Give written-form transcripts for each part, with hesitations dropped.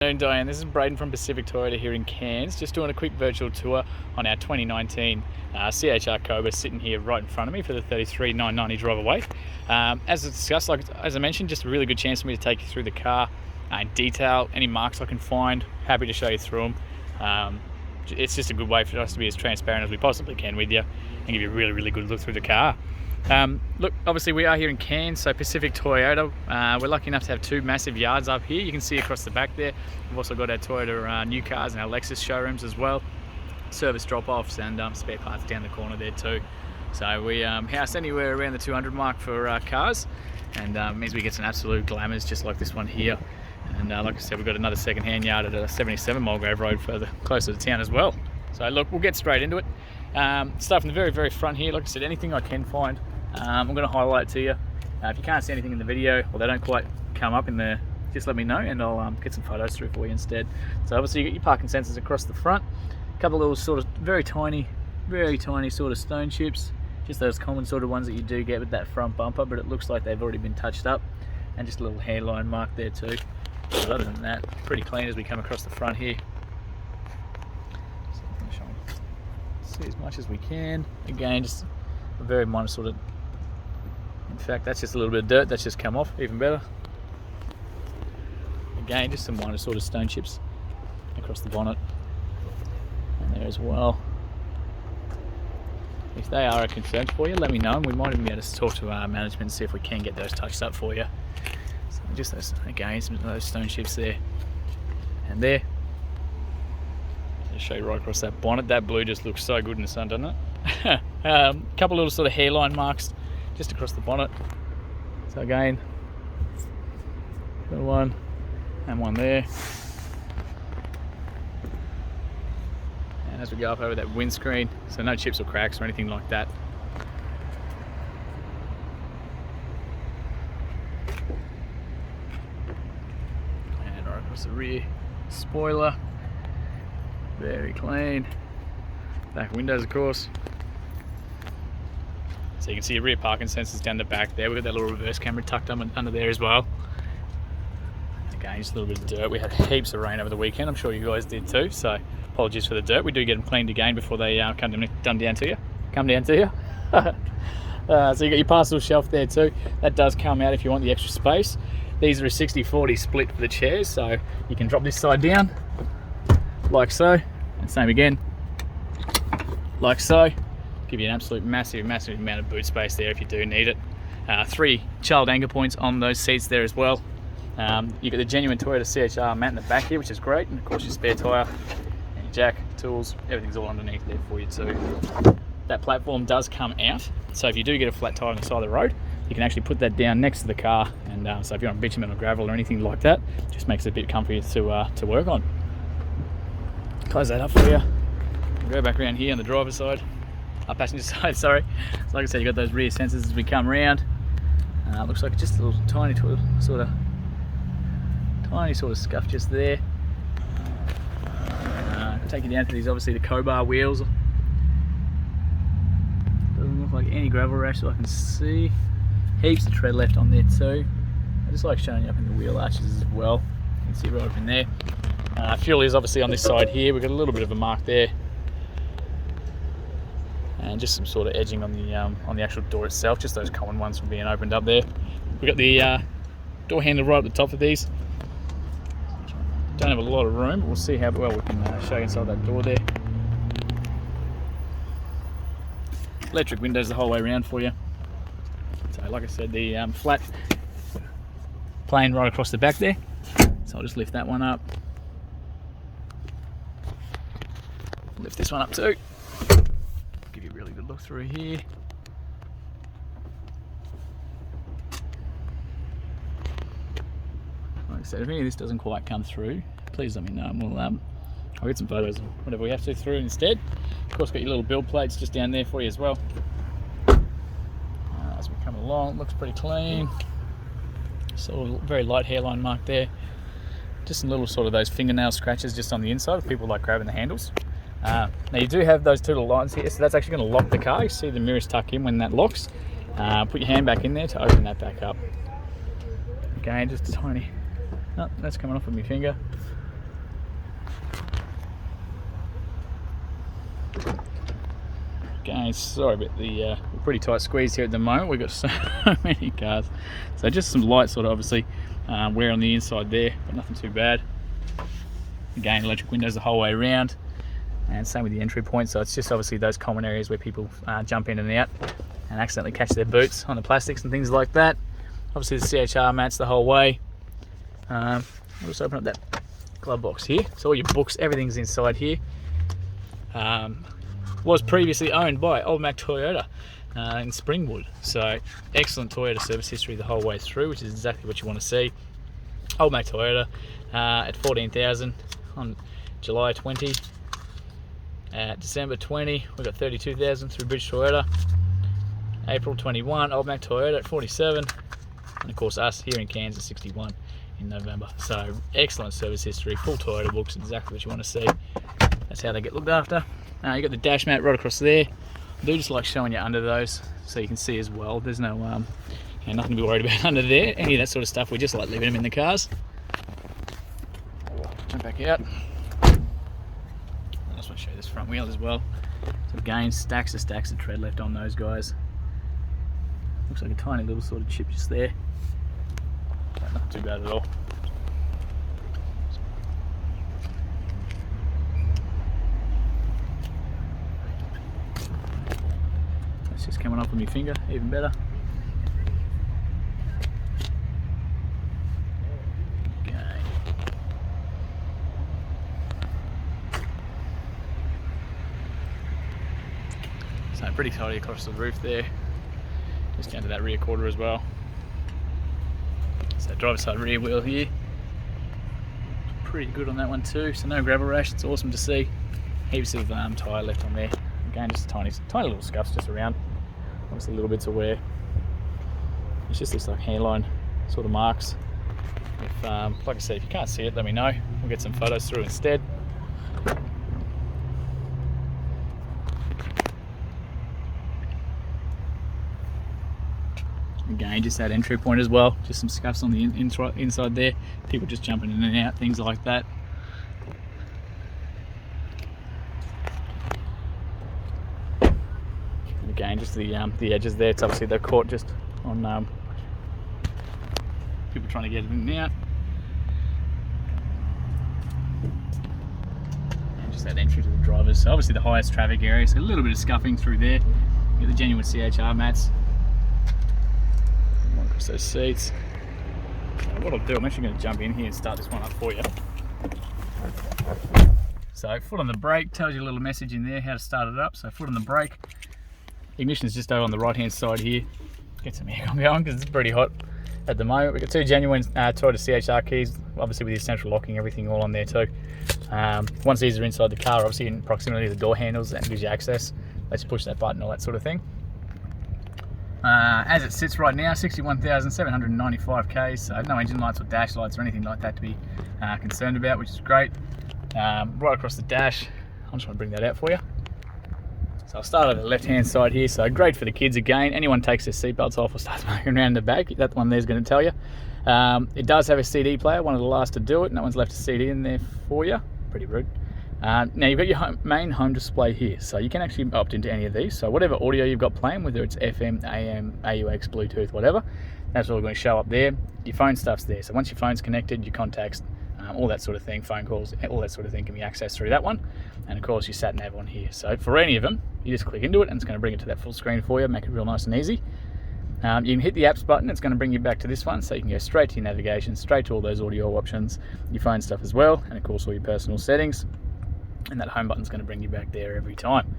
afternoon, Diane. This is Braden from Pacific Toyota here in Cairns, just doing a quick virtual tour on our 2019 CHR Koba, sitting here right in front of me for the 33,990 drive away. As discussed, as I mentioned, just a really good chance for me to take you through the car in detail, any marks I can find, happy to show you through them. It's just a good way for us to be as transparent as we possibly can with you and give you a really, really good look through the car. Look, obviously we are here in Cairns, so Pacific Toyota. We're lucky enough to have two massive yards up here. You can see across the back there. We've also got our Toyota new cars and our Lexus showrooms as well. Service drop-offs and spare parts down the corner there too. So we house anywhere around the 200 mark for cars, and means we get some absolute glamours just like this one here. And like I said, we've got another second-hand yard at a 77 Mulgrave Road further closer to town as well. So look, we'll get straight into it. Start from the very, very front here. Like I said, anything I can find, I'm going to highlight it to you. If you can't see anything in the video, or they don't quite come up in there, just let me know and I'll get some photos through for you instead. So obviously you get your parking sensors across the front, a couple of little sort of very tiny sort of stone chips, just those common sort of ones that you do get with that front bumper, but it looks like they've already been touched up, and just a little hairline mark there too. But other than that, pretty clean as we come across the front here. So I'm trying to see as much as we can. Again, just a very minor sort of, in fact that's just a little bit of dirt that's just come off, even better. Again, just some minor sort of stone chips across the bonnet and there as well. If they are a concern for you, let me know and we might even be able to talk to our management and see if we can get those touched up for you. So just those, again, some of those stone chips there and there. I'll show you right across that bonnet. That blue just looks so good in the sun, doesn't it? A couple little sort of hairline marks just across the bonnet. So again, got one and one there. And as we go up over that windscreen, so no chips or cracks or anything like that. And right across the rear spoiler, very clean. Back windows, of course. So you can see your rear parking sensors down the back there. We've got that little reverse camera tucked under there as well. Again, just a little bit of dirt. We had heaps of rain over the weekend. I'm sure you guys did too. So apologies for the dirt. We do get them cleaned again before they come down to you. So you got your parcel shelf there too. That does come out if you want the extra space. These are a 60-40 split for the chairs, so you can drop this side down like so, and same again, like so. Give you an absolute massive amount of boot space there if you do need it. 3 child anchor points on those seats there as well. You got the genuine Toyota CHR mat in the back here, which is great, and of course your spare tyre and your jack, tools, everything's all underneath there for you too. That platform does come out, so if you do get a flat tyre on the side of the road, you can actually put that down next to the car, and so if you're on bitumen or gravel or anything like that, it just makes it a bit comfier to work on. Close that up for you. Go back around here on the driver's side. Passenger side, sorry. So like I said, you got those rear sensors as we come around. Looks like just a little tiny sort of scuff just there. Take you down to these, obviously the Koba wheels. Doesn't look like any gravel rash that I can see. Heaps of tread left on there too. I just like showing you up in the wheel arches as well. You can see right up in there. Fuel is obviously on this side here. We've got a little bit of a mark there. And just some sort of edging on the actual door itself, just those common ones from being opened up there. We've got the door handle right at the top of these. Don't have a lot of room, but we'll see how well we can show you inside that door there. Electric windows the whole way around for you. So like I said, the flat plane right across the back there. So I'll just lift that one up. Lift this one up too. Give you a really good look through here. Like I said, if any of this doesn't quite come through, please let me know and I'll get some photos of whatever we have to through instead. Of course, got your little build plates just down there for you as well. As we come along, looks pretty clean. So very light hairline mark there. Just some little sort of those fingernail scratches just on the inside if people like grabbing the handles. Now you do have those two little lines here, so that's actually going to lock the car. You see the mirrors tuck in when that locks. Put your hand back in there to open that back up. Again, just a tiny, oh, that's coming off with my finger. Again, sorry about the we're pretty tight squeeze here at the moment. We've got so many cars. So just some light sort of obviously wear on the inside there, but nothing too bad. Again, electric windows the whole way around, and same with the entry point. So it's just obviously those common areas where people jump in and out and accidentally catch their boots on the plastics and things like that. Obviously the CHR mats the whole way. I'll just open up that glove box here. So all your books, everything's inside here. Was previously owned by Old Mac Toyota in Springwood. So excellent Toyota service history the whole way through, which is exactly what you want to see. Old Mac Toyota at 14,000 on July 20. At December 20, we got 32,000 through Bridge Toyota. April 21, Old Mac Toyota at 47. And of course us here in Cairns at 61 in November. So excellent service history, full Toyota books, exactly what you want to see. That's how they get looked after. You got the dash mat right across there. I do just like showing you under those so you can see as well. There's no nothing to be worried about under there. Any of that sort of stuff, we just like leaving them in the cars. Jump back out. I just want to show you this front wheel as well. So again, stacks of tread left on those guys. Looks like a tiny little sort of chip just there. But not too bad at all. It's just coming off with my finger, even better. Okay. So pretty tidy across the roof there. Just down to that rear quarter as well. So driver's side rear wheel here. Pretty good on that one too. So no gravel rash, it's awesome to see. Heaps of tyre left on there. Again, just tiny little scuffs just around. Obviously little bits of wear. It's just this like hairline sort of marks. If, like I said, if you can't see it, let me know. We'll get some photos through instead. Again, just that entry point as well. Just some scuffs on the inside there. People just jumping in and out, things like that. Again, just the edges there. It's obviously they're caught just on people trying to get it in and out. And just that entry to the drivers. So obviously the highest traffic area. So a little bit of scuffing through there. You got the genuine CHR mats. Across those seats. What I'll do, I'm actually going to jump in here and start this one up for you. So foot on the brake tells you a little message in there how to start it up. So foot on the brake. Ignition is just over on the right hand side here. Get some aircon going because it's pretty hot at the moment. We've got two genuine Toyota CHR keys, obviously with the central locking, everything all on there too. Once these are inside the car, obviously in proximity to the door handles, that gives you access. Let's push that button, all that sort of thing. As it sits right now, 61,795 Ks, so no engine lights or dash lights or anything like that to be concerned about, which is great. Right across the dash, I just want to bring that out for you. So I'll start at the left hand side here, so great for the kids again. Anyone takes their seatbelts off or starts moving around the back, that one there's going to tell you. It does have a CD player, one of the last to do it, and that one's left a CD in there for you. Pretty rude. Now you've got your main home display here, so you can actually opt into any of these. So whatever audio you've got playing, whether it's FM, AM, AUX, Bluetooth, whatever, that's all going to show up there. Your phone stuff's there, so once your phone's connected, your contacts, all that sort of thing, phone calls, all that sort of thing can be accessed through that one. And of course your sat nav on here. So for any of them, you just click into it and it's going to bring it to that full screen for you, make it real nice and easy. You can hit the apps button, it's going to bring you back to this one, so you can go straight to your navigation, straight to all those audio options, your phone stuff as well, and of course all your personal settings. And that home button's going to bring you back there every time.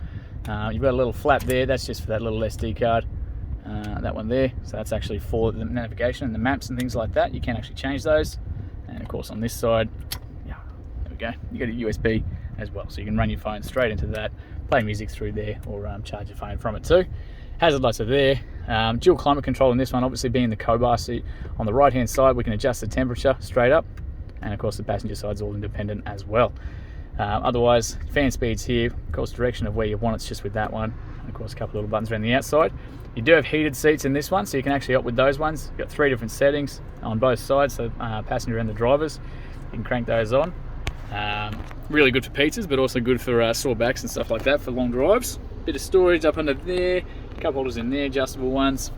You've got a little flap there, that's just for that little SD card. That one there, so that's actually for the navigation and the maps and things like that. You can actually change those. And of course on this side, yeah, there we go, you got a USB as well, so you can run your phone straight into that, play music through there, or charge your phone from it too. Hazard lights are there. Dual climate control in this one, obviously being the Koba seat. On the right hand side we can adjust the temperature straight up, and of course the passenger side's all independent as well. Otherwise, fan speeds here, of course direction of where you want it's just with that one, and of course a couple little buttons around the outside. You do have heated seats in this one, so you can actually opt with those ones. You've got 3 different settings on both sides, so passenger and the drivers. You can crank those on. Really good for pizzas, but also good for sore backs and stuff like that for long drives. bit of storage up under there, cup holders in there, adjustable ones.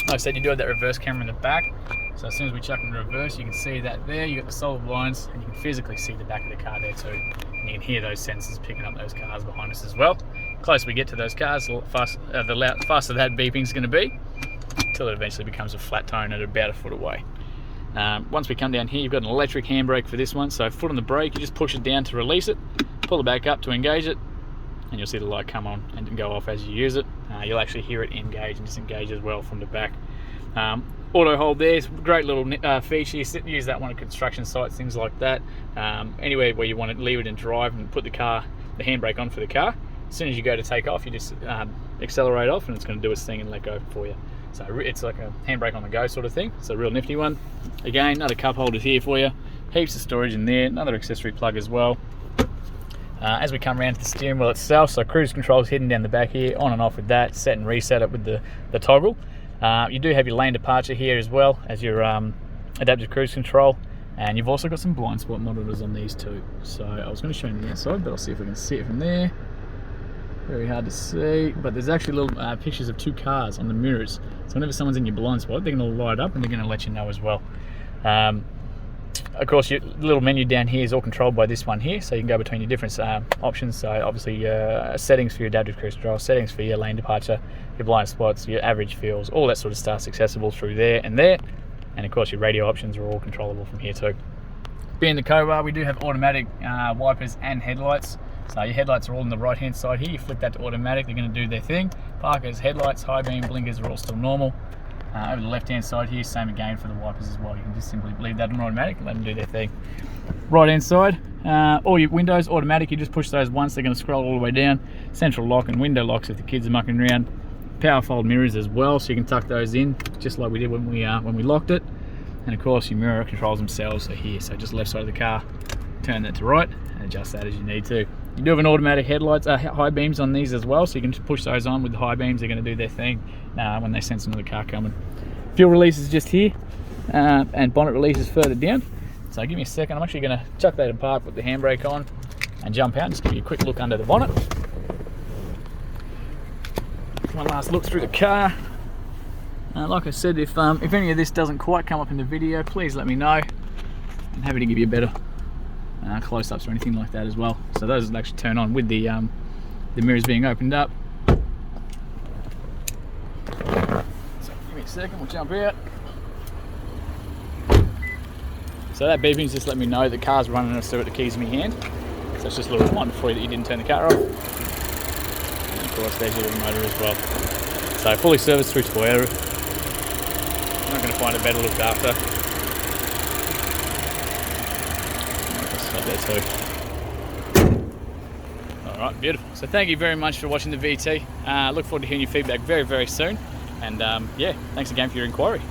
Like I said, you do have that reverse camera in the back, so as soon as we chuck in reverse, you can see that there. You got the solar blinds, and you can physically see the back of the car there too. And you can hear those sensors picking up those cars behind us as well. The closer we get to those cars, the faster that beeping is going to be, until it eventually becomes a flat tone at about a foot away. Once we come down here, you've got an electric handbrake for this one. So foot on the brake, you just push it down to release it, pull it back up to engage it, and you'll see the light come on and go off as you use it. You'll actually hear it engage and disengage as well from the back. Auto hold there is a great little feature. You use that one at construction sites, things like that. Anywhere where you want to leave it and drive and put the handbrake on for the car. As soon as you go to take off, you just accelerate off and it's going to do its thing and let go for you. So it's like a handbrake on the go sort of thing. It's a real nifty one. Again, another cup holders here for you. Heaps of storage in there. Another accessory plug as well. As we come around to the steering wheel itself, so cruise control is hidden down the back here, on and off with that, set and reset it with the toggle. You do have your lane departure here as well as your adaptive cruise control, and you've also got some blind spot monitors on these too. So I was going to show you the outside, but I'll see if we can see it from there. Very hard to see, but there's actually little pictures of two cars on the mirrors. So whenever someone's in your blind spot, they're going to light up and they're going to let you know as well. Of course, your little menu down here is all controlled by this one here, so you can go between your different options. So obviously settings for your adaptive cruise control, settings for your lane departure, your blind spots, your average fuels, all that sort of stuff's accessible through there and there. And of course your radio options are all controllable from here too. Being the Koba, we do have automatic wipers and headlights. So your headlights are all on the right hand side here. You flick that to automatic, they're going to do their thing. Parkers, headlights, high beam, blinkers are all still normal. Over the left hand side here, same again for the wipers as well. You can just simply leave that on automatic and let them do their thing. Right hand side, all your windows automatic. You just push those once, they're going to scroll all the way down. Central lock and window locks if the kids are mucking around. Power fold mirrors as well, so you can tuck those in just like we did when we locked it. And of course your mirror controls themselves are here, so just left side of the car, turn that to right and adjust that as you need to. You do have an automatic headlights, high beams on these as well, so you can just push those on with the high beams. They're going to do their thing when they sense another car coming. Fuel release is just here, and bonnet release is further down. So give me a second, I'm actually going to chuck that apart, put the handbrake on and jump out and just give you a quick look under the bonnet. One last look through the car. Like I said, if any of this doesn't quite come up in the video, please let me know. I'm happy to give you better close-ups or anything like that as well. So those will actually turn on with the mirrors being opened up. So give me a second, we'll jump out. So that beeping is just letting me know the car's running and I've still got the keys in my hand. So it's just a little reminder for you that you didn't turn the car off. And of course there's your little motor as well. So fully serviced through Toyota. I'm not going to find it better looked after. There too. Alright, beautiful. So thank you very much for watching the VT. Look forward to hearing your feedback very, very soon. And yeah, thanks again for your inquiry.